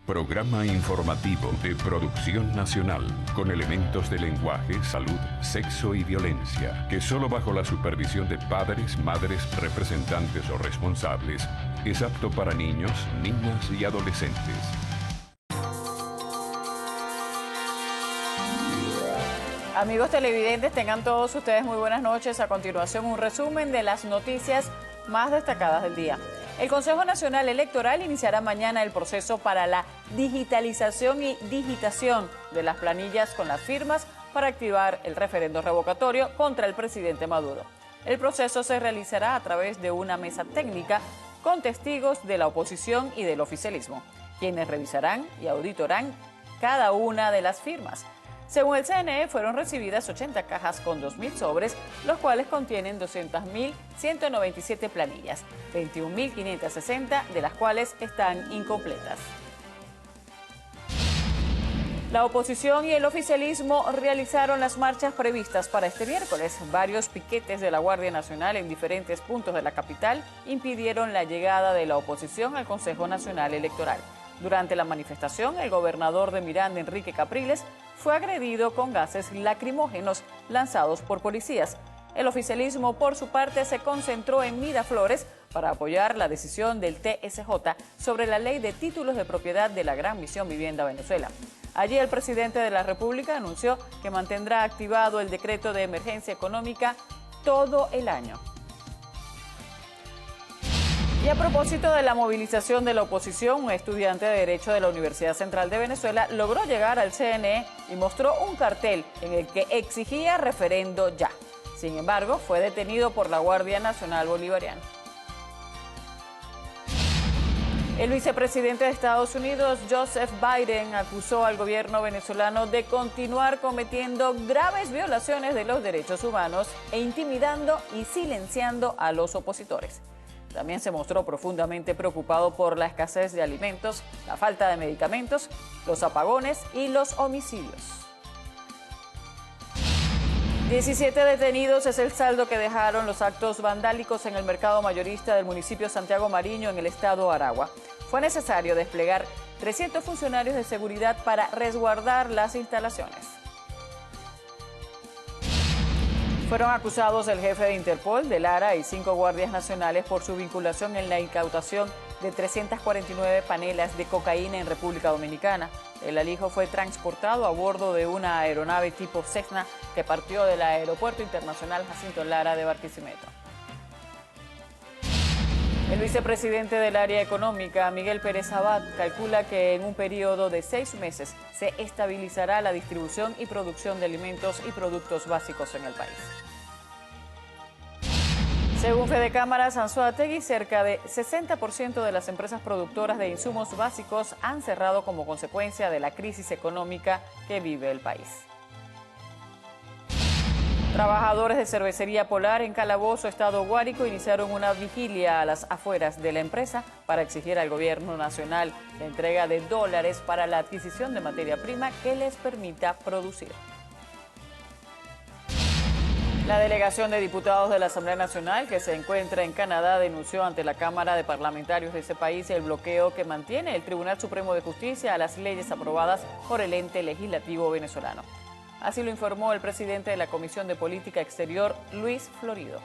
Programa informativo de Producción Nacional, con elementos de lenguaje, salud, sexo y violencia, que solo bajo la supervisión de padres, madres, representantes o responsables, es apto para niños, niñas y adolescentes. Amigos televidentes, tengan todos ustedes muy buenas noches. A continuación, un resumen de las noticias más destacadas del día. El Consejo Nacional Electoral iniciará mañana el proceso para la digitalización y digitación de las planillas con las firmas para activar el referendo revocatorio contra el presidente Maduro. El proceso se realizará a través de una mesa técnica con testigos de la oposición y del oficialismo, quienes revisarán y auditarán cada una de las firmas. Según el CNE, fueron recibidas 80 cajas con 2.000 sobres, los cuales contienen 200.197 planillas, 21.560 de las cuales están incompletas. La oposición y el oficialismo realizaron las marchas previstas para este miércoles. Varios piquetes de la Guardia Nacional en diferentes puntos de la capital impidieron la llegada de la oposición al Consejo Nacional Electoral. Durante la manifestación, el gobernador de Miranda, Enrique Capriles, fue agredido con gases lacrimógenos lanzados por policías. El oficialismo, por su parte, se concentró en Miraflores para apoyar la decisión del TSJ sobre la ley de títulos de propiedad de la Gran Misión Vivienda Venezuela. Allí el presidente de la República anunció que mantendrá activado el decreto de emergencia económica todo el año. Y a propósito de la movilización de la oposición, un estudiante de Derecho de la Universidad Central de Venezuela logró llegar al CNE y mostró un cartel en el que exigía referendo ya. Sin embargo, fue detenido por la Guardia Nacional Bolivariana. El vicepresidente de Estados Unidos, Joseph Biden, acusó al gobierno venezolano de continuar cometiendo graves violaciones de los derechos humanos e intimidando y silenciando a los opositores. También se mostró profundamente preocupado por la escasez de alimentos, la falta de medicamentos, los apagones y los homicidios. 17 detenidos es el saldo que dejaron los actos vandálicos en el mercado mayorista del municipio Santiago Mariño en el estado Aragua. Fue necesario desplegar 300 funcionarios de seguridad para resguardar las instalaciones. Fueron acusados el jefe de Interpol, de Lara, y 5 guardias nacionales por su vinculación en la incautación de 349 panelas de cocaína en República Dominicana. El alijo fue transportado a bordo de una aeronave tipo Cessna que partió del Aeropuerto Internacional Jacinto Lara de Barquisimeto. El vicepresidente del área económica, Miguel Pérez Abad, calcula que en un periodo de 6 meses se estabilizará la distribución y producción de alimentos y productos básicos en el país. Según Fedecámaras Anzoátegui, cerca de 60% de las empresas productoras de insumos básicos han cerrado como consecuencia de la crisis económica que vive el país. Trabajadores de Cervecería Polar en Calabozo, estado Guárico, iniciaron una vigilia a las afueras de la empresa para exigir al gobierno nacional la entrega de dólares para la adquisición de materia prima que les permita producir. La delegación de diputados de la Asamblea Nacional, que se encuentra en Canadá, denunció ante la Cámara de Parlamentarios de ese país el bloqueo que mantiene el Tribunal Supremo de Justicia a las leyes aprobadas por el ente legislativo venezolano. Así lo informó el presidente de la Comisión de Política Exterior, Luis Florido.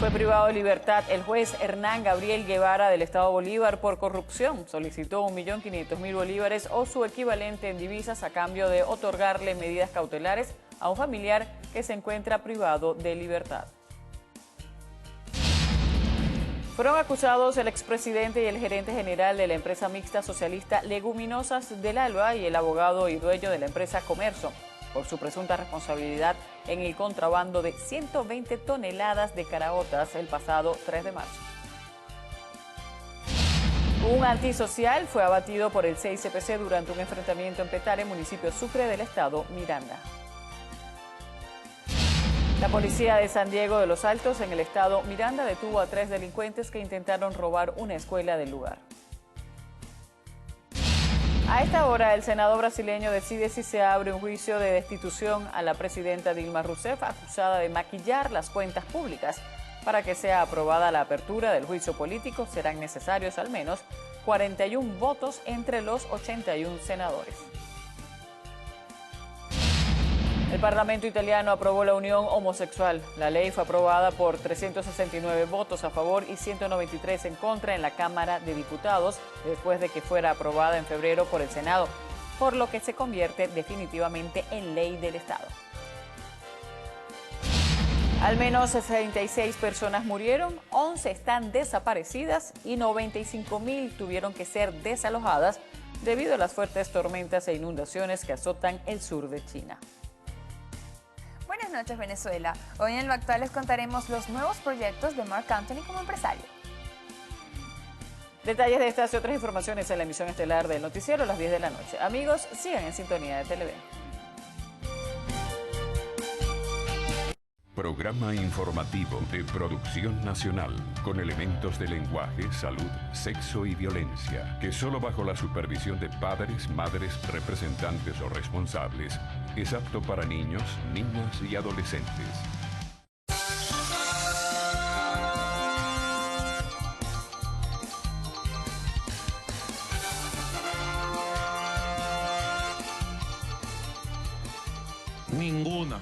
Fue privado de libertad el juez Hernán Gabriel Guevara del Estado Bolívar por corrupción. Solicitó 1.500.000 bolívares o su equivalente en divisas a cambio de otorgarle medidas cautelares a un familiar que se encuentra privado de libertad. Fueron acusados el expresidente y el gerente general de la empresa mixta socialista Leguminosas del Alba y el abogado y dueño de la empresa Comerso por su presunta responsabilidad en el contrabando de 120 toneladas de caraotas el pasado 3 de marzo. Un antisocial fue abatido por el CICPC durante un enfrentamiento en Petare, municipio Sucre del estado Miranda. La policía de San Diego de los Altos, en el estado Miranda, detuvo a 3 delincuentes que intentaron robar una escuela del lugar. A esta hora, el Senado brasileño decide si se abre un juicio de destitución a la presidenta Dilma Rousseff, acusada de maquillar las cuentas públicas. Para que sea aprobada la apertura del juicio político, serán necesarios al menos 41 votos entre los 81 senadores. El Parlamento italiano aprobó la unión homosexual. La ley fue aprobada por 369 votos a favor y 193 en contra en la Cámara de Diputados, después de que fuera aprobada en febrero por el Senado, por lo que se convierte definitivamente en ley del Estado. Al menos 66 personas murieron, 11 están desaparecidas y 95.000 tuvieron que ser desalojadas debido a las fuertes tormentas e inundaciones que azotan el sur de China. Buenas noches, Venezuela. Hoy en Lo Actual les contaremos los nuevos proyectos de Marc Anthony como empresario. Detalles de estas y otras informaciones en la emisión estelar del noticiero a las 10 de la noche. Amigos, sigan en sintonía de Televen. Programa informativo de Producción Nacional, con elementos de lenguaje, salud, sexo y violencia, que solo bajo la supervisión de padres, madres, representantes o responsables, es apto para niños, niñas y adolescentes. Ninguna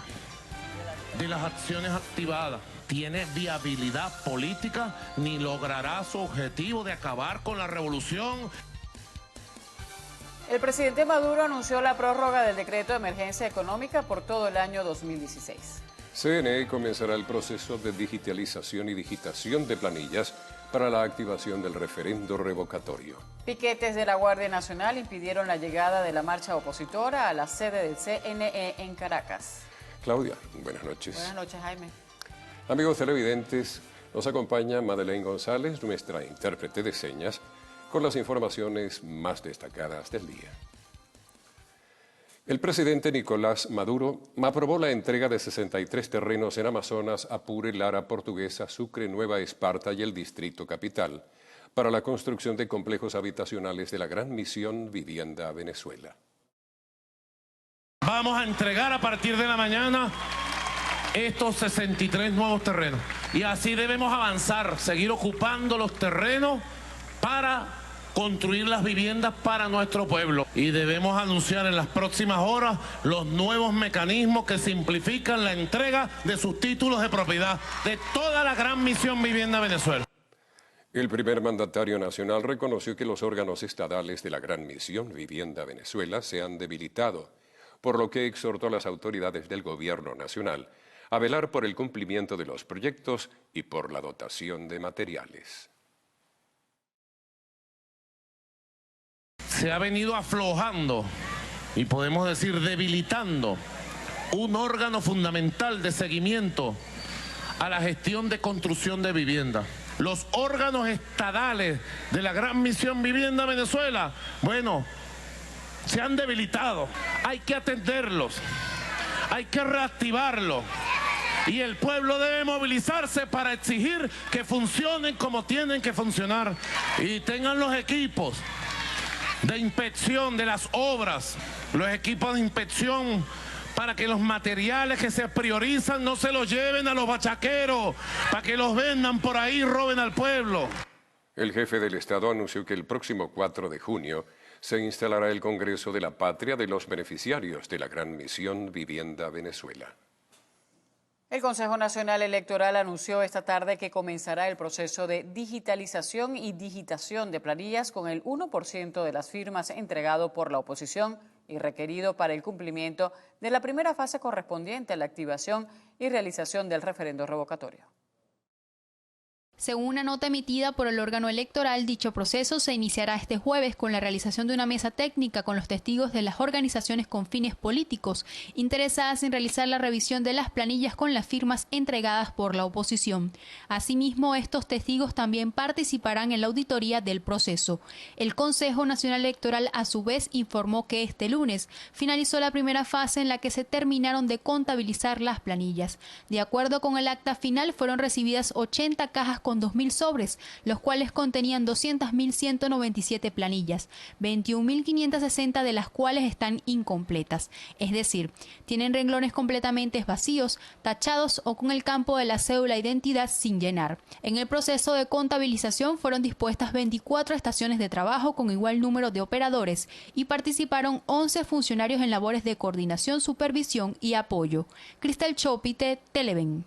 de las acciones activadas tiene viabilidad política ni logrará su objetivo de acabar con la revolución. El presidente Maduro anunció la prórroga del decreto de emergencia económica por todo el año 2016. CNE comenzará el proceso de digitalización y digitación de planillas para la activación del referendo revocatorio. Piquetes de la Guardia Nacional impidieron la llegada de la marcha opositora a la sede del CNE en Caracas. Claudia, buenas noches. Buenas noches, Jaime. Amigos televidentes, nos acompaña Madeleine González, nuestra intérprete de señas, con las informaciones más destacadas del día. El presidente Nicolás Maduro aprobó la entrega de 63 terrenos en Amazonas, Apure, Lara, Portuguesa, Sucre, Nueva Esparta y el Distrito Capital para la construcción de complejos habitacionales de la Gran Misión Vivienda Venezuela. Vamos a entregar a partir de la mañana estos 63 nuevos terrenos. Y así debemos avanzar, seguir ocupando los terrenos para construir las viviendas para nuestro pueblo. Y debemos anunciar en las próximas horas los nuevos mecanismos que simplifican la entrega de sus títulos de propiedad de toda la Gran Misión Vivienda Venezuela. El primer mandatario nacional reconoció que los órganos estadales de la Gran Misión Vivienda Venezuela se han debilitado, por lo que exhortó a las autoridades del gobierno nacional a velar por el cumplimiento de los proyectos y por la dotación de materiales. Se ha venido aflojando y podemos decir debilitando un órgano fundamental de seguimiento a la gestión de construcción de vivienda. Los órganos estadales de la Gran Misión Vivienda Venezuela, bueno, se han debilitado. Hay que atenderlos, hay que reactivarlos. Y el pueblo debe movilizarse para exigir que funcionen como tienen que funcionar y tengan los equipos de inspección de las obras, los equipos de inspección para que los materiales que se priorizan no se los lleven a los bachaqueros, para que los vendan por ahí y roben al pueblo. El jefe del Estado anunció que el próximo 4 de junio se instalará el Congreso de la Patria de los beneficiarios de la Gran Misión Vivienda Venezuela. El Consejo Nacional Electoral anunció esta tarde que comenzará el proceso de digitalización y digitación de planillas con el 1% de las firmas entregado por la oposición y requerido para el cumplimiento de la primera fase correspondiente a la activación y realización del referendo revocatorio. Según una nota emitida por el órgano electoral, dicho proceso se iniciará este jueves con la realización de una mesa técnica con los testigos de las organizaciones con fines políticos interesadas en realizar la revisión de las planillas con las firmas entregadas por la oposición. Asimismo, estos testigos también participarán en la auditoría del proceso. El Consejo Nacional Electoral, a su vez, informó que este lunes finalizó la primera fase en la que se terminaron de contabilizar las planillas. De acuerdo con el acta final, fueron recibidas 80 cajas con con 2.000 sobres, los cuales contenían 200.197 planillas, 21.560 de las cuales están incompletas, es decir, tienen renglones completamente vacíos, tachados o con el campo de la cédula de identidad sin llenar. En el proceso de contabilización fueron dispuestas 24 estaciones de trabajo con igual número de operadores y participaron 11 funcionarios en labores de coordinación, supervisión y apoyo. Cristal Chopite, Televen.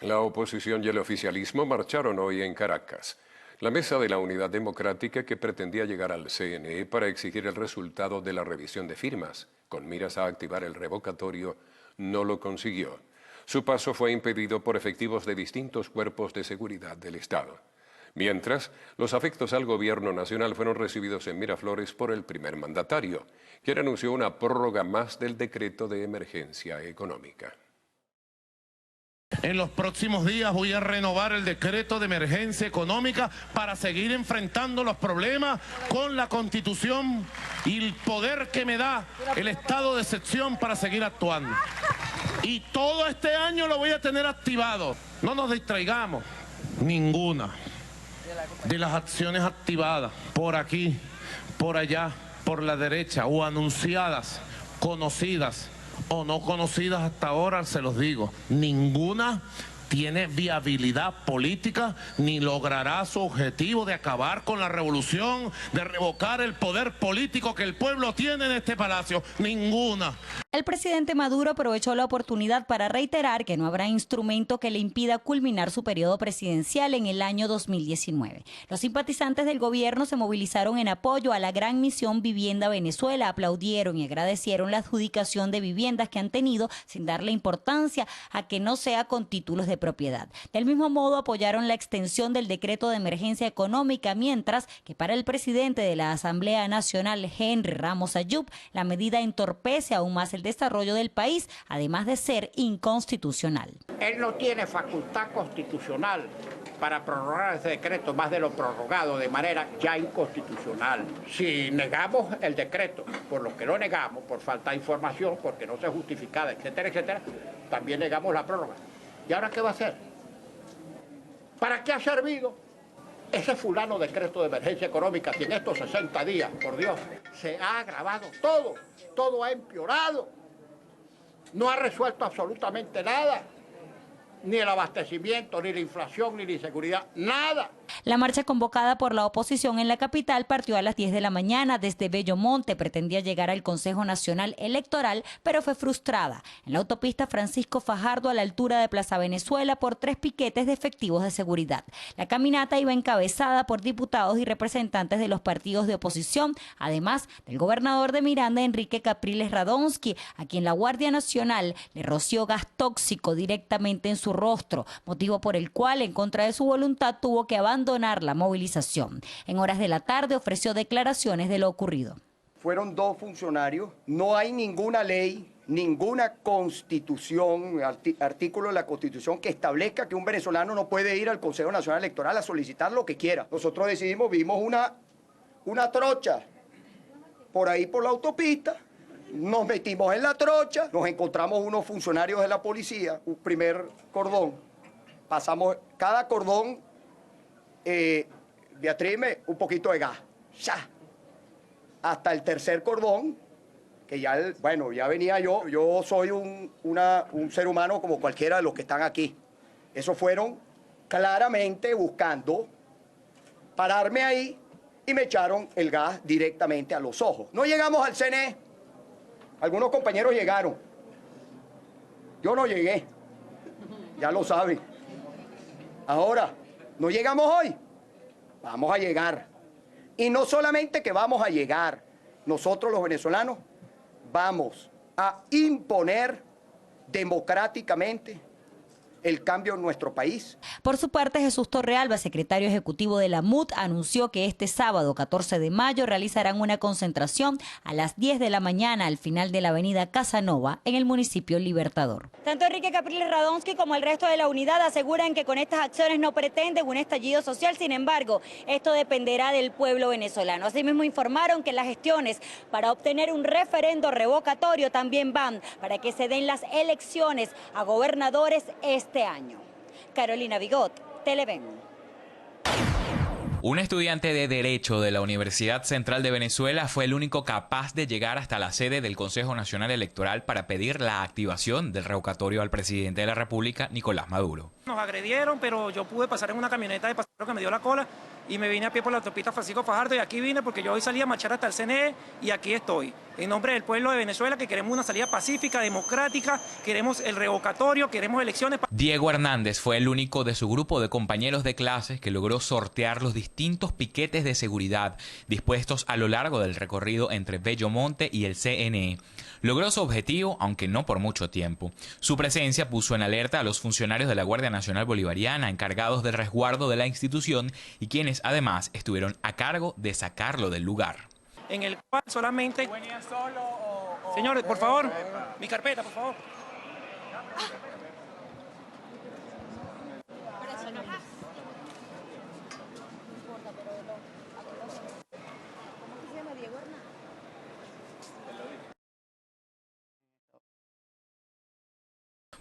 La oposición y el oficialismo marcharon hoy en Caracas. La Mesa de la Unidad Democrática, que pretendía llegar al CNE para exigir el resultado de la revisión de firmas, con miras a activar el revocatorio, no lo consiguió. Su paso fue impedido por efectivos de distintos cuerpos de seguridad del Estado. Mientras, los afectos al gobierno nacional fueron recibidos en Miraflores por el primer mandatario, quien anunció una prórroga más del decreto de emergencia económica. En los próximos días voy a renovar el decreto de emergencia económica para seguir enfrentando los problemas con la Constitución y el poder que me da el estado de excepción para seguir actuando. Y todo este año lo voy a tener activado. No nos distraigamos. Ninguna de las acciones activadas por aquí, por allá, por la derecha o anunciadas, conocidas o no conocidas hasta ahora, se los digo, ninguna tiene viabilidad política ni logrará su objetivo de acabar con la revolución, de revocar el poder político que el pueblo tiene en este palacio. Ninguna. El presidente Maduro aprovechó la oportunidad para reiterar que no habrá instrumento que le impida culminar su periodo presidencial en el año 2019. Los simpatizantes del gobierno se movilizaron en apoyo a la gran misión Vivienda Venezuela, aplaudieron y agradecieron la adjudicación de viviendas que han tenido sin darle importancia a que no sea con títulos de propiedad. Del mismo modo apoyaron la extensión del decreto de emergencia económica, mientras que para el presidente de la Asamblea Nacional, Henry Ramos Ayub, la medida entorpece aún más el desarrollo del país, además de ser inconstitucional. Él no tiene facultad constitucional para prorrogar ese decreto más de lo prorrogado de manera ya inconstitucional. Si negamos el decreto, por lo que lo negamos, por falta de información, porque no se justificada, etcétera, etcétera, también negamos la prórroga. ¿Y ahora qué va a hacer? ¿Para qué ha servido ese fulano decreto de emergencia económica si en estos 60 días, por Dios, se ha agravado todo, todo ha empeorado, no ha resuelto absolutamente nada? Ni el abastecimiento, ni la inflación, ni la inseguridad, nada. La marcha convocada por la oposición en la capital partió a las 10 de la mañana desde Bellomonte. Pretendía llegar al Consejo Nacional Electoral, pero fue frustrada en la autopista Francisco Fajardo a la altura de Plaza Venezuela por 3 piquetes de efectivos de seguridad. La caminata iba encabezada por diputados y representantes de los partidos de oposición, además del gobernador de Miranda, Enrique Capriles Radonsky, a quien la Guardia Nacional le roció gas tóxico directamente en su rostro, motivo por el cual, en contra de su voluntad, tuvo que abandonar la movilización. En horas de la tarde ofreció declaraciones de lo ocurrido. Fueron 2 funcionarios, no hay ninguna ley, ninguna constitución, artículo de la Constitución que establezca que un venezolano no puede ir al Consejo Nacional Electoral a solicitar lo que quiera. Nosotros decidimos, vimos una trocha por ahí por la autopista, nos metimos en la trocha, nos encontramos unos funcionarios de la policía, un primer cordón, pasamos cada cordón, Beatriz, un poquito de gas, ¡ya! Hasta el tercer cordón, que ya, ya venía yo soy un ser humano como cualquiera de los que están aquí. Esos fueron claramente buscando pararme ahí y me echaron el gas directamente a los ojos. No llegamos al CNE. Algunos compañeros llegaron. Yo no llegué. Ya lo saben. Ahora, ¿no llegamos hoy? Vamos a llegar. Y no solamente que vamos a llegar, nosotros los venezolanos vamos a imponer democráticamente el cambio en nuestro país. Por su parte, Jesús Torrealba, secretario ejecutivo de la MUT, anunció que este sábado 14 de mayo realizarán una concentración a las 10 de la mañana al final de la avenida Casanova en el municipio Libertador. Tanto Enrique Capriles Radonsky como el resto de la unidad aseguran que con estas acciones no pretenden un estallido social, sin embargo, esto dependerá del pueblo venezolano. Asimismo informaron que las gestiones para obtener un referendo revocatorio también van para que se den las elecciones a gobernadores este año. Carolina Vigot, Televen. Un estudiante de Derecho de la Universidad Central de Venezuela fue el único capaz de llegar hasta la sede del Consejo Nacional Electoral para pedir la activación del revocatorio al presidente de la República, Nicolás Maduro. Nos agredieron, pero yo pude pasar en una camioneta de pasajero que me dio la cola y me vine a pie por la autopista Francisco Fajardo y aquí vine porque yo hoy salí a marchar hasta el CNE y aquí estoy. En nombre del pueblo de Venezuela, que queremos una salida pacífica, democrática, queremos el revocatorio, queremos elecciones. Diego Hernández fue el único de su grupo de compañeros de clases que logró sortear los distintos piquetes de seguridad dispuestos a lo largo del recorrido entre Bellomonte y el CNE. Logró su objetivo, aunque no por mucho tiempo. Su presencia puso en alerta a los funcionarios de la Guardia Nacional Bolivariana encargados del resguardo de la institución y quienes además estuvieron a cargo de sacarlo del lugar. En el cual solamente... Señores, por favor, mi carpeta, por favor.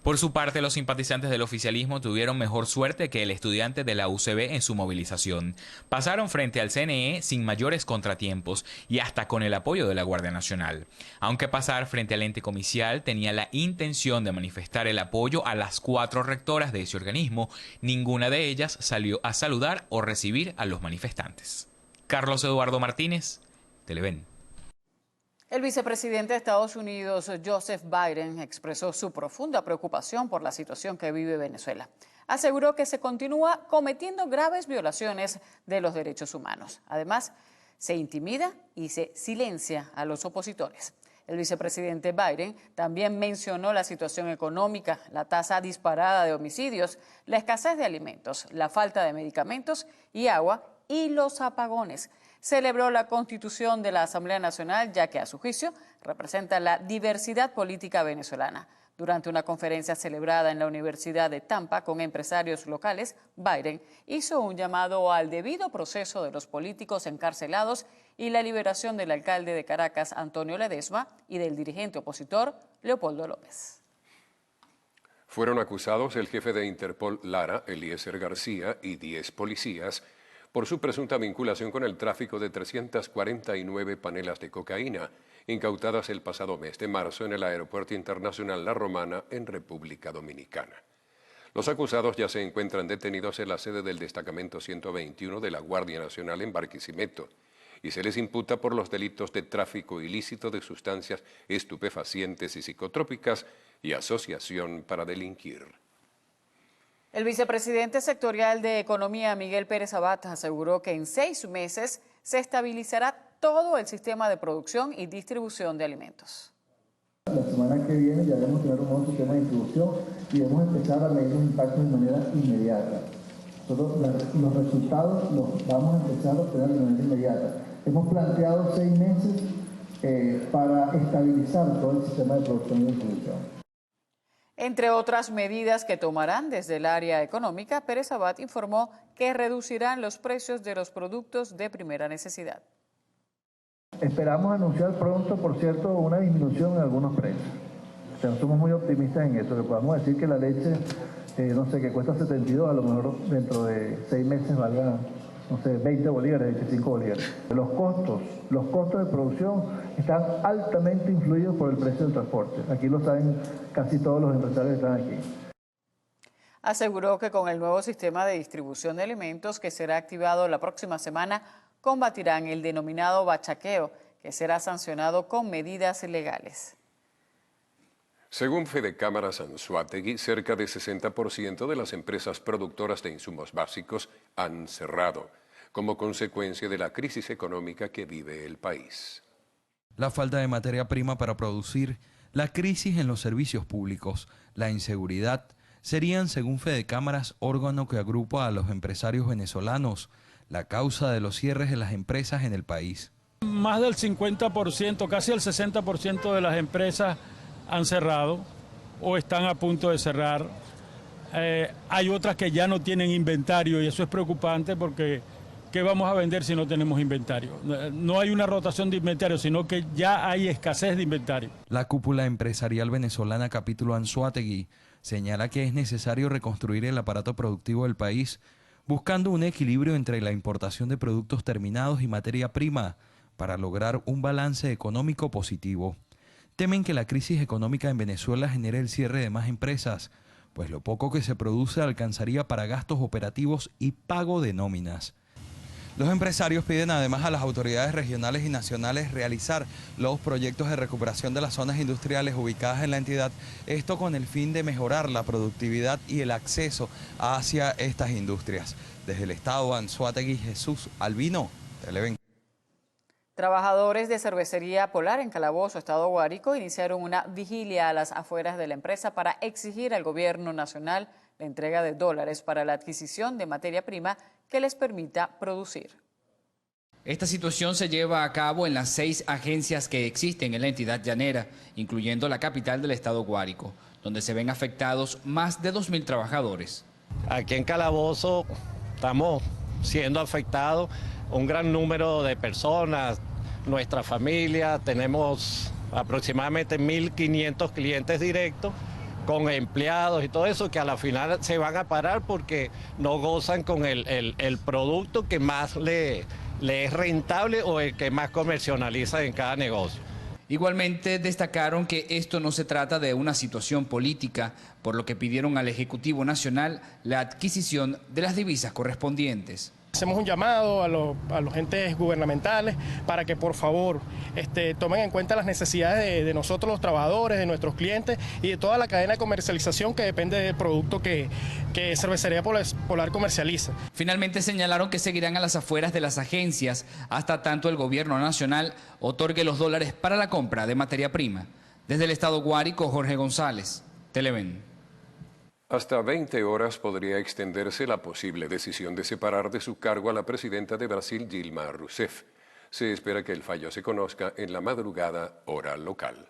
Por su parte, los simpatizantes del oficialismo tuvieron mejor suerte que el estudiante de la UCB en su movilización. Pasaron frente al CNE sin mayores contratiempos y hasta con el apoyo de la Guardia Nacional. Aunque pasar frente al ente comicial tenía la intención de manifestar el apoyo a las 4 rectoras de ese organismo, ninguna de ellas salió a saludar o recibir a los manifestantes. Carlos Eduardo Martínez, Televen. El vicepresidente de Estados Unidos, Joseph Biden, expresó su profunda preocupación por la situación que vive Venezuela. Aseguró que se continúa cometiendo graves violaciones de los derechos humanos. Además, se intimida y se silencia a los opositores. El vicepresidente Biden también mencionó la situación económica, la tasa disparada de homicidios, la escasez de alimentos, la falta de medicamentos y agua y los apagones. Celebró la constitución de la Asamblea Nacional, ya que a su juicio representa la diversidad política venezolana. Durante una conferencia celebrada en la Universidad de Tampa con empresarios locales, Biden hizo un llamado al debido proceso de los políticos encarcelados y la liberación del alcalde de Caracas, Antonio Ledesma, y del dirigente opositor, Leopoldo López. Fueron acusados el jefe de Interpol, Lara, Eliezer García, y 10 policías por su presunta vinculación con el tráfico de 349 panelas de cocaína, incautadas el pasado mes de marzo en el Aeropuerto Internacional La Romana, en República Dominicana. Los acusados ya se encuentran detenidos en la sede del Destacamento 121 de la Guardia Nacional en Barquisimeto, y se les imputa por los delitos de tráfico ilícito de sustancias estupefacientes y psicotrópicas y asociación para delinquir. El vicepresidente sectorial de Economía, Miguel Pérez Abad, aseguró que en 6 meses se estabilizará todo el sistema de producción y distribución de alimentos. La semana que viene ya debemos tener un nuevo sistema de distribución y debemos empezar a medir los impactos de manera inmediata. Los resultados los vamos a empezar a obtener de manera inmediata. Hemos planteado 6 meses para estabilizar todo el sistema de producción y distribución. Entre otras medidas que tomarán desde el área económica, Pérez Abad informó que reducirán los precios de los productos de primera necesidad. Esperamos anunciar pronto, por cierto, una disminución en algunos precios. O sea, somos muy optimistas en eso, que podamos decir que la leche, no sé, que cuesta 72, a lo mejor dentro de 6 meses valga, no sé, 20 bolívares, 25 bolívares. Los costos de producción están altamente influidos por el precio del transporte. Aquí lo saben casi todos los empresarios que están aquí. Aseguró que con el nuevo sistema de distribución de alimentos que será activado la próxima semana, combatirán el denominado bachaqueo, que será sancionado con medidas legales. Según Fedecámaras Anzoátegui, cerca de 60% de las empresas productoras de insumos básicos han cerrado, como consecuencia de la crisis económica que vive el país. La falta de materia prima para producir, la crisis en los servicios públicos, la inseguridad, serían, según Fedecámaras, órgano que agrupa a los empresarios venezolanos, la causa de los cierres de las empresas en el país. Más del 50%, casi el 60% de las empresas han cerrado o están a punto de cerrar. Hay otras que ya no tienen inventario y eso es preocupante porque ¿qué vamos a vender si no tenemos inventario? No hay una rotación de inventario, sino que ya hay escasez de inventario. La cúpula empresarial venezolana capítulo Anzoátegui señala que es necesario reconstruir el aparato productivo del país, buscando un equilibrio entre la importación de productos terminados y materia prima para lograr un balance económico positivo. Temen que la crisis económica en Venezuela genere el cierre de más empresas, pues lo poco que se produce alcanzaría para gastos operativos y pago de nóminas. Los empresarios piden además a las autoridades regionales y nacionales realizar los proyectos de recuperación de las zonas industriales ubicadas en la entidad, esto con el fin de mejorar la productividad y el acceso hacia estas industrias. Desde el estado Anzoátegui, Jesús Albino, Televen. Trabajadores de Cervecería Polar en Calabozo, estado Guárico, iniciaron una vigilia a las afueras de la empresa para exigir al gobierno nacional la entrega de dólares para la adquisición de materia prima que les permita producir. Esta situación se lleva a cabo en las 6 agencias que existen en la entidad llanera, incluyendo la capital del estado Guárico, donde se ven afectados más de 2.000 trabajadores. Aquí en Calabozo estamos siendo afectados un gran número de personas, nuestra familia, tenemos aproximadamente 1.500 clientes directos con empleados y todo eso que a la final se van a parar porque no gozan con el producto que más le es rentable o el que más comercializa en cada negocio. Igualmente destacaron que esto no se trata de una situación política, por lo que pidieron al Ejecutivo Nacional la adquisición de las divisas correspondientes. Hacemos un llamado a los entes gubernamentales para que por favor tomen en cuenta las necesidades de nosotros los trabajadores, de nuestros clientes y de toda la cadena de comercialización que depende del producto que Cervecería Polar comercializa. Finalmente señalaron que seguirán a las afueras de las agencias hasta tanto el gobierno nacional otorgue los dólares para la compra de materia prima. Desde el estado Guárico, Jorge González, Televen. Hasta 20 horas podría extenderse la posible decisión de separar de su cargo a la presidenta de Brasil, Dilma Rousseff. Se espera que el fallo se conozca en la madrugada hora local.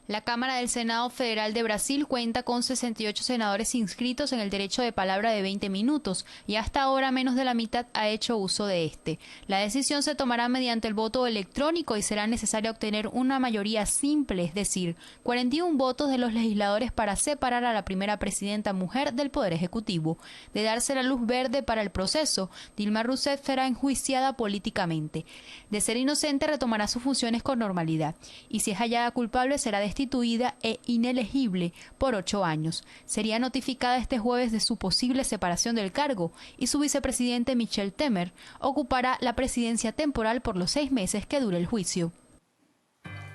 La Cámara del Senado Federal de Brasil cuenta con 68 senadores inscritos en el derecho de palabra de 20 minutos y hasta ahora menos de la mitad ha hecho uso de este. La decisión se tomará mediante el voto electrónico y será necesario obtener una mayoría simple, es decir, 41 votos de los legisladores para separar a la primera presidenta mujer del Poder Ejecutivo. De darse la luz verde para el proceso, Dilma Rousseff será enjuiciada políticamente. De ser inocente, retomará sus funciones con normalidad y si es hallada culpable será destituida e inelegible por 8 años. Sería notificada este jueves de su posible separación del cargo y su vicepresidente Michel Temer ocupará la presidencia temporal por los 6 meses que dure el juicio.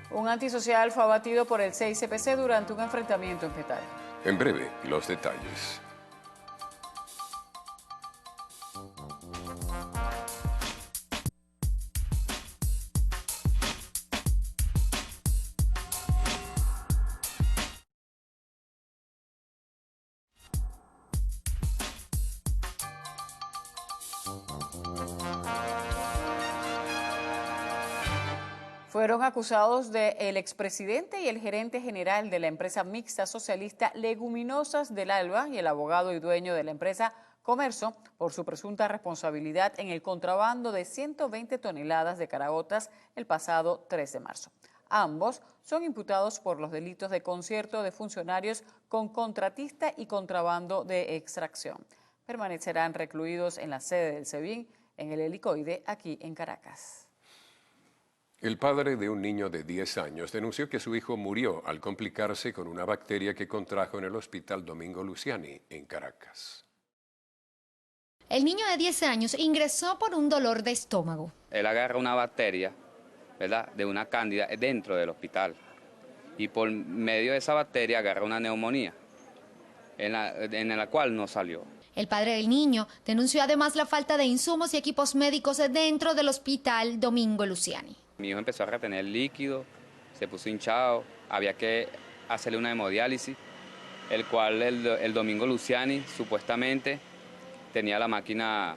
Un antisocial fue abatido por el 6CPC durante un enfrentamiento en Petare. En breve, los detalles. Fueron acusados el expresidente y el gerente general de la empresa mixta socialista Leguminosas del Alba y el abogado y dueño de la empresa Comerso por su presunta responsabilidad en el contrabando de 120 toneladas de caraotas el pasado 3 de marzo. Ambos son imputados por los delitos de concierto de funcionarios con contratista y contrabando de extracción. Permanecerán recluidos en la sede del SEBIN en el Helicoide aquí en Caracas. El padre de un niño de 10 años denunció que su hijo murió al complicarse con una bacteria que contrajo en el Hospital Domingo Luciani, en Caracas. El niño de 10 años ingresó por un dolor de estómago. Él agarra una bacteria, ¿verdad?, de una cándida dentro del hospital y por medio de esa bacteria agarra una neumonía, en la cual no salió. El padre del niño denunció además la falta de insumos y equipos médicos dentro del Hospital Domingo Luciani. Mi hijo empezó a retener líquido, se puso hinchado, había que hacerle una hemodiálisis, el cual el Domingo Luciani supuestamente tenía la máquina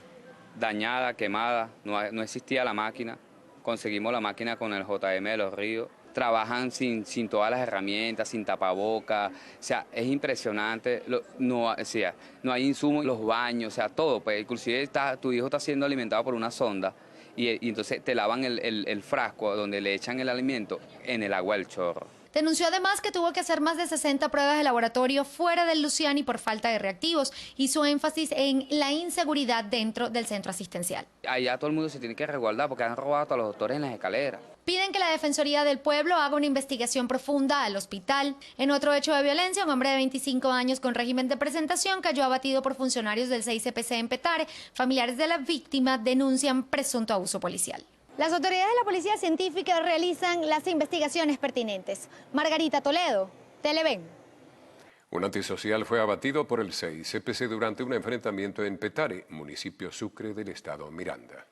dañada, quemada, no existía la máquina. Conseguimos la máquina con el JM de Los Ríos. Trabajan sin todas las herramientas, sin tapabocas, o sea, es impresionante, no hay insumos, los baños, o sea, todo, pues inclusive tu hijo está siendo alimentado por una sonda y entonces te lavan el frasco donde le echan el alimento en el agua del chorro. Denunció además que tuvo que hacer más de 60 pruebas de laboratorio fuera del Luciani por falta de reactivos. Hizo énfasis en la inseguridad dentro del centro asistencial. Allá todo el mundo se tiene que resguardar porque han robado a los doctores en las escaleras. Piden que la Defensoría del Pueblo haga una investigación profunda al hospital. En otro hecho de violencia, un hombre de 25 años con régimen de presentación cayó abatido por funcionarios del 6CPC en Petare. Familiares de la víctima denuncian presunto abuso policial. Las autoridades de la Policía Científica realizan las investigaciones pertinentes. Margarita Toledo, Televen. Un antisocial fue abatido por el 6CPC durante un enfrentamiento en Petare, municipio Sucre del estado Miranda.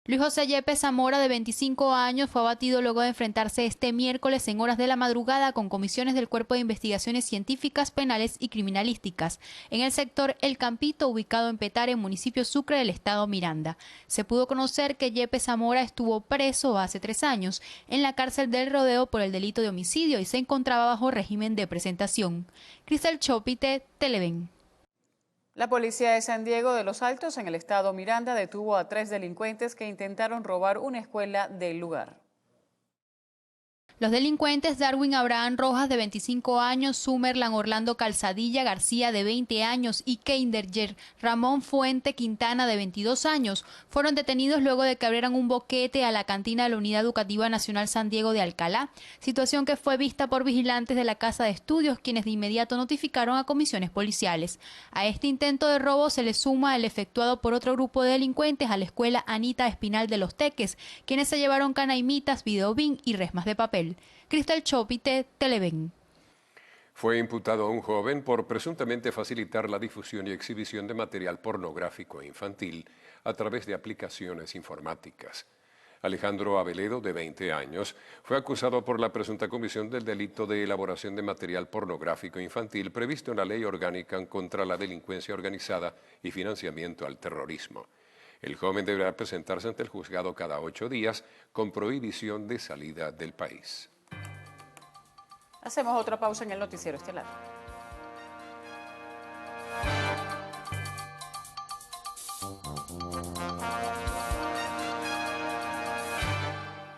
Luis José Yepes Zamora, de 25 años, fue abatido luego de enfrentarse este miércoles en horas de la madrugada con comisiones del Cuerpo de Investigaciones Científicas, Penales y Criminalísticas en el sector El Campito, ubicado en Petare, municipio Sucre del estado Miranda. Se pudo conocer que Yepes Zamora estuvo preso hace 3 años en la cárcel del Rodeo por el delito de homicidio y se encontraba bajo régimen de presentación. Cristel Chopite, Televen. La policía de San Diego de los Altos, en el estado Miranda, detuvo a 3 delincuentes que intentaron robar una escuela del lugar. Los delincuentes Darwin Abraham Rojas, de 25 años, Summerland Orlando Calzadilla García, de 20 años, y Keinderger Ramón Fuente Quintana, de 22 años, fueron detenidos luego de que abrieran un boquete a la cantina de la Unidad Educativa Nacional San Diego de Alcalá, situación que fue vista por vigilantes de la Casa de Estudios, quienes de inmediato notificaron a comisiones policiales. A este intento de robo se le suma el efectuado por otro grupo de delincuentes a la escuela Anita Espinal de Los Teques, quienes se llevaron canaimitas, videobin y resmas de papel. Cristel Chopite, Televen. Fue imputado a un joven por presuntamente facilitar la difusión y exhibición de material pornográfico e infantil a través de aplicaciones informáticas. Alejandro Aveledo, de 20 años, fue acusado por la presunta comisión del delito de elaboración de material pornográfico infantil previsto en la Ley Orgánica contra la Delincuencia Organizada y Financiamiento al Terrorismo. El joven deberá presentarse ante el juzgado cada 8 días con prohibición de salida del país. Hacemos otra pausa en el noticiero estelar.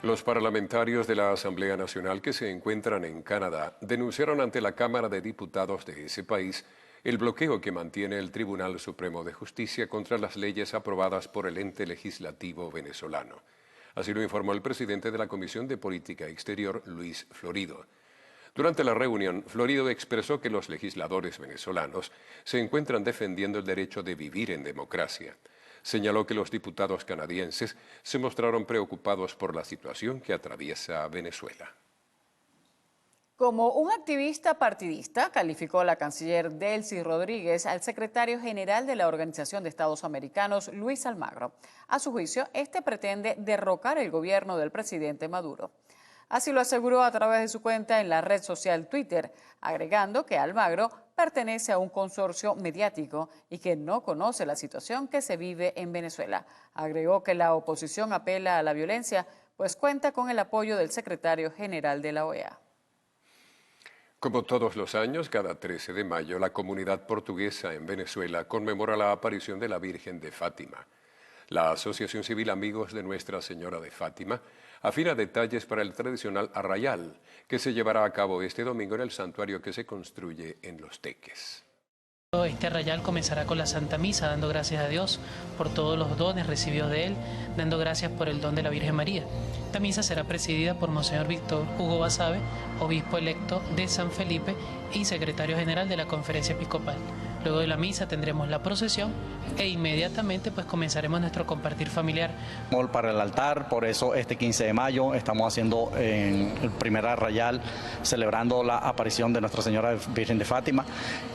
Los parlamentarios de la Asamblea Nacional que se encuentran en Canadá denunciaron ante la Cámara de Diputados de ese país el bloqueo que mantiene el Tribunal Supremo de Justicia contra las leyes aprobadas por el ente legislativo venezolano. Así lo informó el presidente de la Comisión de Política Exterior, Luis Florido. Durante la reunión, Florido expresó que los legisladores venezolanos se encuentran defendiendo el derecho de vivir en democracia. Señaló que los diputados canadienses se mostraron preocupados por la situación que atraviesa Venezuela. Como un activista partidista, calificó la canciller Delcy Rodríguez al secretario general de la Organización de Estados Americanos, Luis Almagro. A su juicio, este pretende derrocar el gobierno del presidente Maduro. Así lo aseguró a través de su cuenta en la red social Twitter, agregando que Almagro pertenece a un consorcio mediático y que no conoce la situación que se vive en Venezuela. Agregó que la oposición apela a la violencia, pues cuenta con el apoyo del secretario general de la OEA. Como todos los años, cada 13 de mayo, la comunidad portuguesa en Venezuela conmemora la aparición de la Virgen de Fátima. La Asociación Civil Amigos de Nuestra Señora de Fátima afina detalles para el tradicional arrayal, que se llevará a cabo este domingo en el santuario que se construye en Los Teques. Este arrayal comenzará con la Santa Misa, dando gracias a Dios por todos los dones recibidos de Él, dando gracias por el don de la Virgen María. Esta misa será presidida por Monseñor Víctor Hugo Basabe, obispo electo de San Felipe y secretario general de la Conferencia Episcopal. Luego de la misa tendremos la procesión e inmediatamente pues comenzaremos nuestro compartir familiar. Para el altar, por eso este 15 de mayo estamos haciendo el primer arrayal celebrando la aparición de Nuestra Señora Virgen de Fátima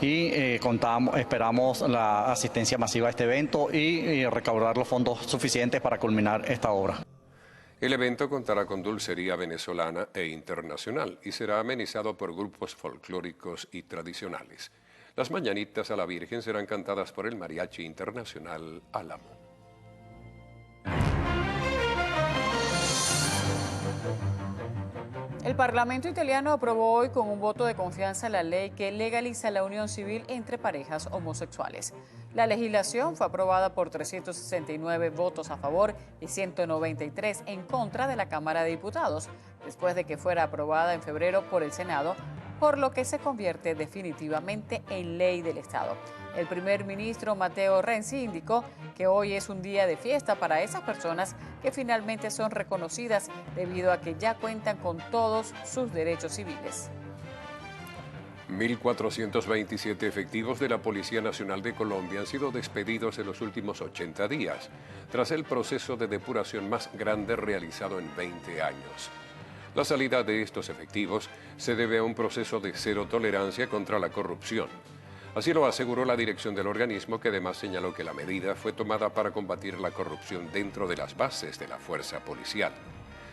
y esperamos la asistencia masiva a este evento y recaudar los fondos suficientes para culminar esta obra. El evento contará con dulcería venezolana e internacional y será amenizado por grupos folclóricos y tradicionales. Las mañanitas a la Virgen serán cantadas por el Mariachi Internacional Álamo. El Parlamento italiano aprobó hoy con un voto de confianza la ley que legaliza la unión civil entre parejas homosexuales. La legislación fue aprobada por 369 votos a favor y 193 en contra de la Cámara de Diputados, después de que fuera aprobada en febrero por el Senado, por lo que se convierte definitivamente en ley del Estado. El primer ministro Matteo Renzi indicó que hoy es un día de fiesta para esas personas que finalmente son reconocidas debido a que ya cuentan con todos sus derechos civiles. 1.427 efectivos de la Policía Nacional de Colombia han sido despedidos en los últimos 80 días, tras el proceso de depuración más grande realizado en 20 años. La salida de estos efectivos se debe a un proceso de cero tolerancia contra la corrupción. Así lo aseguró la dirección del organismo, que además señaló que la medida fue tomada para combatir la corrupción dentro de las bases de la fuerza policial.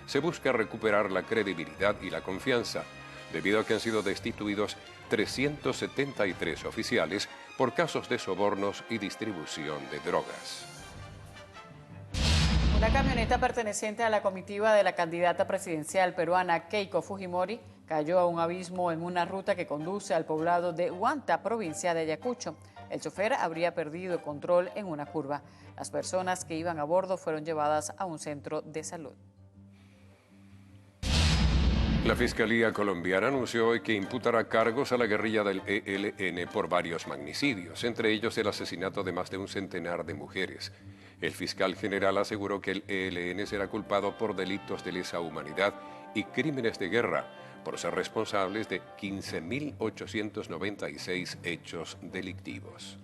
Se busca recuperar la credibilidad y la confianza, debido a que han sido destituidos 373 oficiales por casos de sobornos y distribución de drogas. Una camioneta perteneciente a la comitiva de la candidata presidencial peruana Keiko Fujimori cayó a un abismo en una ruta que conduce al poblado de Huanta, provincia de Ayacucho. El chofer habría perdido el control en una curva. Las personas que iban a bordo fueron llevadas a un centro de salud. La Fiscalía colombiana anunció hoy que imputará cargos a la guerrilla del ELN por varios magnicidios, entre ellos el asesinato de más de un centenar de mujeres. El fiscal general aseguró que el ELN será culpado por delitos de lesa humanidad y crímenes de guerra, por ser responsables de 15.896 hechos delictivos.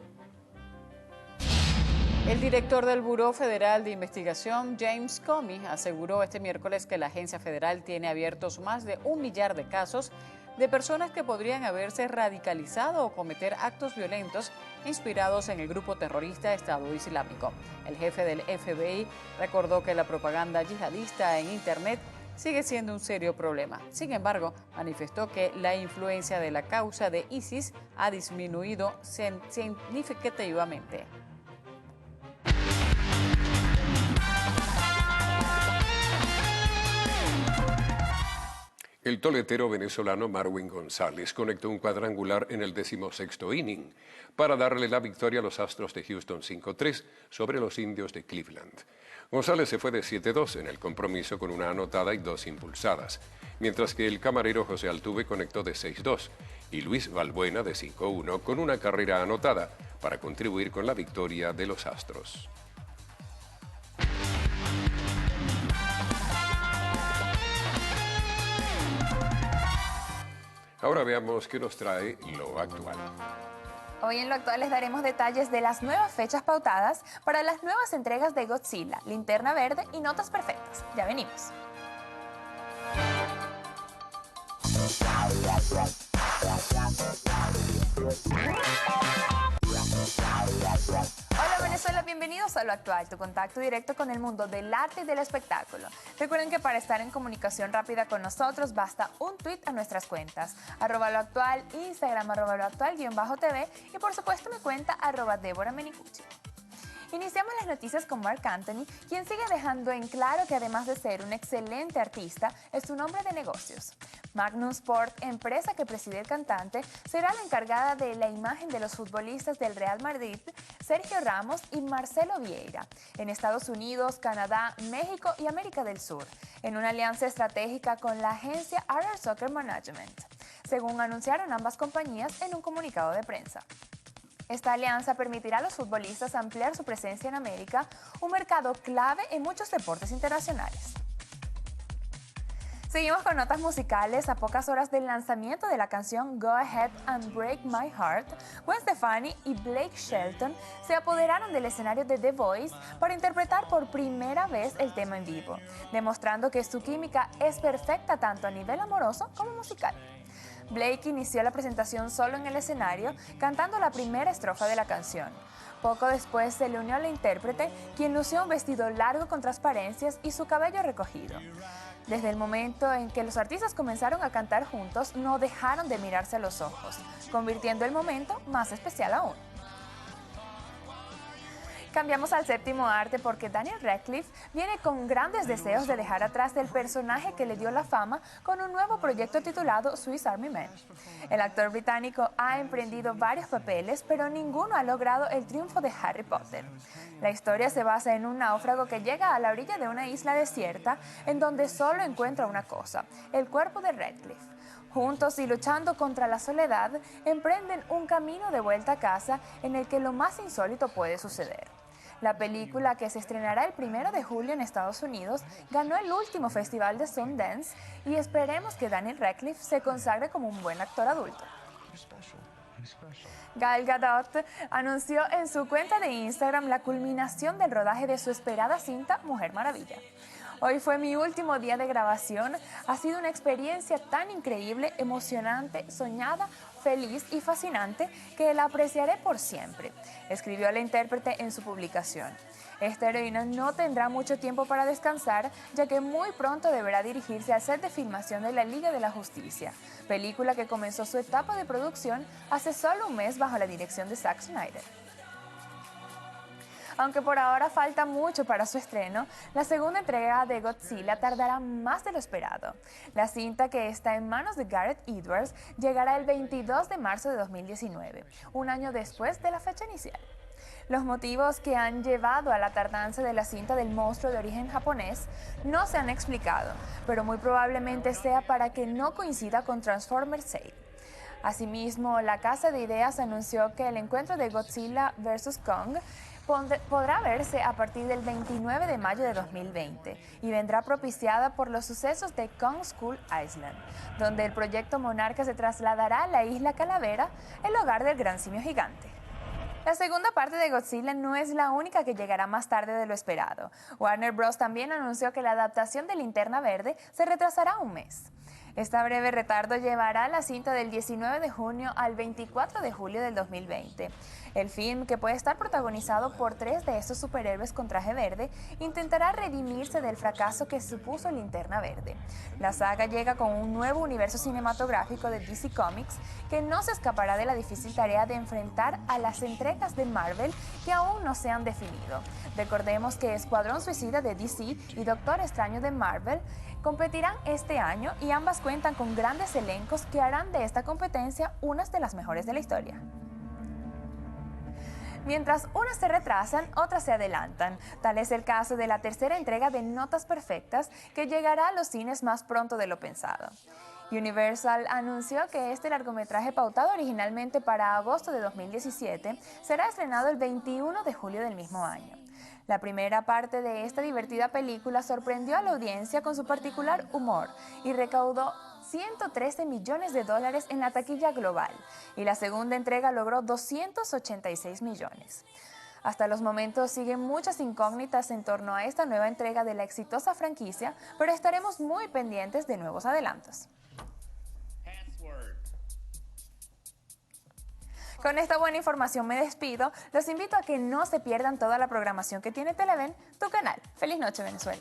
El director del Buró Federal de Investigación, James Comey, aseguró este miércoles que la agencia federal tiene abiertos más de 1 millar de casos de personas que podrían haberse radicalizado o cometer actos violentos inspirados en el grupo terrorista Estado Islámico. El jefe del FBI recordó que la propaganda yihadista en Internet sigue siendo un serio problema. Sin embargo, manifestó que la influencia de la causa de ISIS ha disminuido significativamente. El toletero venezolano Marwin González conectó un cuadrangular en el 16º inning para darle la victoria a los Astros de Houston 5-3 sobre los Indios de Cleveland. González se fue de 7-2 en el compromiso con una anotada y 2 impulsadas, mientras que el camarero José Altuve conectó de 6-2 y Luis Valbuena de 5-1 con una carrera anotada para contribuir con la victoria de los Astros. Ahora veamos qué nos trae lo actual. Hoy en lo actual les daremos detalles de las nuevas fechas pautadas para las nuevas entregas de Godzilla, Linterna Verde y Notas Perfectas. Ya venimos. Hola Venezuela, bienvenidos a Lo Actual, tu contacto directo con el mundo del arte y del espectáculo. Recuerden que para estar en comunicación rápida con nosotros basta un tuit a nuestras cuentas, @loactual, Instagram @loactual_tv y por supuesto mi cuenta @DeborahMenicucci. Iniciamos las noticias con Marc Anthony, quien sigue dejando en claro que además de ser un excelente artista, es un hombre de negocios. Magnum Sport, empresa que preside el cantante, será la encargada de la imagen de los futbolistas del Real Madrid, Sergio Ramos y Marcelo Vieira, en Estados Unidos, Canadá, México y América del Sur, en una alianza estratégica con la agencia RR Soccer Management, según anunciaron ambas compañías en un comunicado de prensa. Esta alianza permitirá a los futbolistas ampliar su presencia en América, un mercado clave en muchos deportes internacionales. Seguimos con notas musicales. A pocas horas del lanzamiento de la canción Go Ahead and Break My Heart, Gwen Stefani y Blake Shelton se apoderaron del escenario de The Voice para interpretar por primera vez el tema en vivo, demostrando que su química es perfecta tanto a nivel amoroso como musical. Blake inició la presentación solo en el escenario, cantando la primera estrofa de la canción. Poco después se le unió a la intérprete, quien lució un vestido largo con transparencias y su cabello recogido. Desde el momento en que los artistas comenzaron a cantar juntos, no dejaron de mirarse a los ojos, convirtiendo el momento más especial aún. Cambiamos al séptimo arte porque Daniel Radcliffe viene con grandes deseos de dejar atrás el personaje que le dio la fama con un nuevo proyecto titulado Swiss Army Man. El actor británico ha emprendido varios papeles, pero ninguno ha logrado el triunfo de Harry Potter. La historia se basa en un náufrago que llega a la orilla de una isla desierta en donde solo encuentra una cosa, el cuerpo de Radcliffe. Juntos y luchando contra la soledad, emprenden un camino de vuelta a casa en el que lo más insólito puede suceder. La película, que se estrenará el 1 de julio en Estados Unidos, ganó el último festival de Sundance y esperemos que Daniel Radcliffe se consagre como un buen actor adulto. Gal Gadot anunció en su cuenta de Instagram la culminación del rodaje de su esperada cinta Mujer Maravilla. Hoy fue mi último día de grabación. Ha sido una experiencia tan increíble, emocionante, soñada, feliz y fascinante que la apreciaré por siempre, escribió la intérprete en su publicación. Esta heroína no tendrá mucho tiempo para descansar, ya que muy pronto deberá dirigirse al set de filmación de la Liga de la Justicia, película que comenzó su etapa de producción hace solo un mes bajo la dirección de Zack Snyder. Aunque por ahora falta mucho para su estreno, la segunda entrega de Godzilla tardará más de lo esperado. La cinta, que está en manos de Gareth Edwards, llegará el 22 de marzo de 2019, un año después de la fecha inicial. Los motivos que han llevado a la tardanza de la cinta del monstruo de origen japonés no se han explicado, pero muy probablemente sea para que no coincida con Transformers 6. Asimismo, la Casa de Ideas anunció que el encuentro de Godzilla vs. Kong podrá verse a partir del 29 de mayo de 2020 y vendrá propiciada por los sucesos de Kong Skull Island, donde el proyecto Monarca se trasladará a la isla Calavera, el hogar del gran simio gigante. La segunda parte de Godzilla no es la única que llegará más tarde de lo esperado. Warner Bros. También anunció que la adaptación de Linterna Verde se retrasará un mes. Esta breve retardo llevará la cinta del 19 de junio al 24 de julio del 2020. El film, que puede estar protagonizado por 3 de estos superhéroes con traje verde, intentará redimirse del fracaso que supuso Linterna Verde. La saga llega con un nuevo universo cinematográfico de DC Comics que no se escapará de la difícil tarea de enfrentar a las entregas de Marvel que aún no se han definido. Recordemos que Escuadrón Suicida de DC y Doctor Extraño de Marvel competirán este año y ambas cuentan con grandes elencos que harán de esta competencia unas de las mejores de la historia. Mientras unas se retrasan, otras se adelantan. Tal es el caso de la tercera entrega de Notas Perfectas, que llegará a los cines más pronto de lo pensado. Universal anunció que este largometraje, pautado originalmente para agosto de 2017, será estrenado el 21 de julio del mismo año. La primera parte de esta divertida película sorprendió a la audiencia con su particular humor y recaudó $113 millones en la taquilla global, y la segunda entrega logró 286 millones. Hasta los momentos siguen muchas incógnitas en torno a esta nueva entrega de la exitosa franquicia, pero estaremos muy pendientes de nuevos adelantos. Con esta buena información me despido. Los invito a que no se pierdan toda la programación que tiene Televen, tu canal. Feliz noche, Venezuela.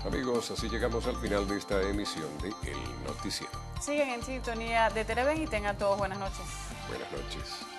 Amigos, así llegamos al final de esta emisión de El Noticiero. Siguen en sintonía de Televen y tengan todos buenas noches. Buenas noches.